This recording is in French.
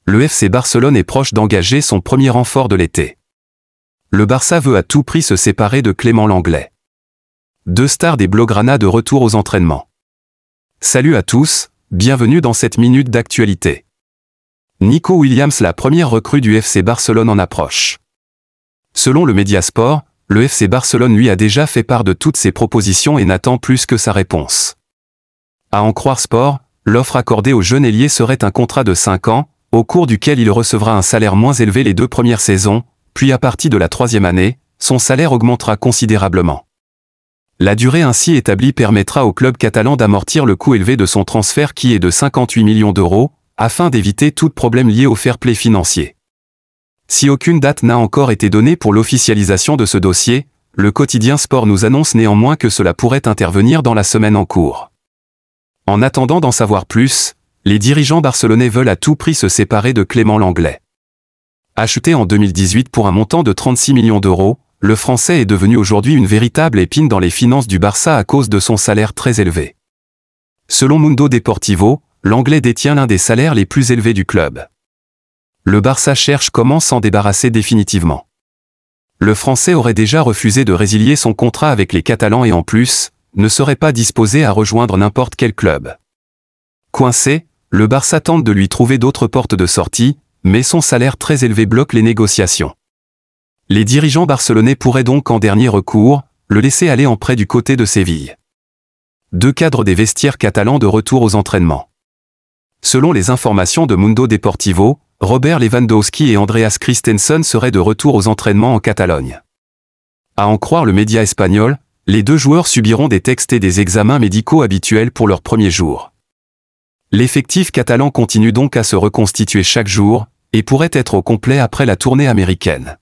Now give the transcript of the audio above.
le FC Barcelone est proche d'engager son premier renfort de l'été. Le Barça veut à tout prix se séparer de Clément Lenglet. Deux stars des Blaugrana de retour aux entraînements. Salut à tous, bienvenue dans cette minute d'actualité. Nico Williams, la première recrue du FC Barcelone en approche. Selon le Mediasport, le FC Barcelone lui a déjà fait part de toutes ses propositions et n'attend plus que sa réponse. À en croire Sport, l'offre accordée au jeune ailier serait un contrat de 5 ans, au cours duquel il recevra un salaire moins élevé les 2 premières saisons, puis à partir de la 3e année, son salaire augmentera considérablement. La durée ainsi établie permettra au club catalan d'amortir le coût élevé de son transfert qui est de 58 millions d'euros, afin d'éviter tout problème lié au fair play financier. Si aucune date n'a encore été donnée pour l'officialisation de ce dossier, le quotidien Sport nous annonce néanmoins que cela pourrait intervenir dans la semaine en cours. En attendant d'en savoir plus, les dirigeants barcelonais veulent à tout prix se séparer de Clément Lenglet. Acheté en 2018 pour un montant de 36 millions d'euros, le Français est devenu aujourd'hui une véritable épine dans les finances du Barça à cause de son salaire très élevé. Selon Mundo Deportivo, l'Anglais détient l'un des salaires les plus élevés du club. Le Barça cherche comment s'en débarrasser définitivement. Le Français aurait déjà refusé de résilier son contrat avec les Catalans et en plus, ne serait pas disposé à rejoindre n'importe quel club. Coincé, le Barça tente de lui trouver d'autres portes de sortie, mais son salaire très élevé bloque les négociations. Les dirigeants barcelonais pourraient donc en dernier recours, le laisser aller en prêt du côté de Séville. 2 cadres des vestiaires catalans de retour aux entraînements. Selon les informations de Mundo Deportivo, Robert Lewandowski et Andreas Christensen seraient de retour aux entraînements en Catalogne. À en croire le média espagnol, les 2 joueurs subiront des tests et des examens médicaux habituels pour leur premier jour. L'effectif catalan continue donc à se reconstituer chaque jour, et pourrait être au complet après la tournée américaine.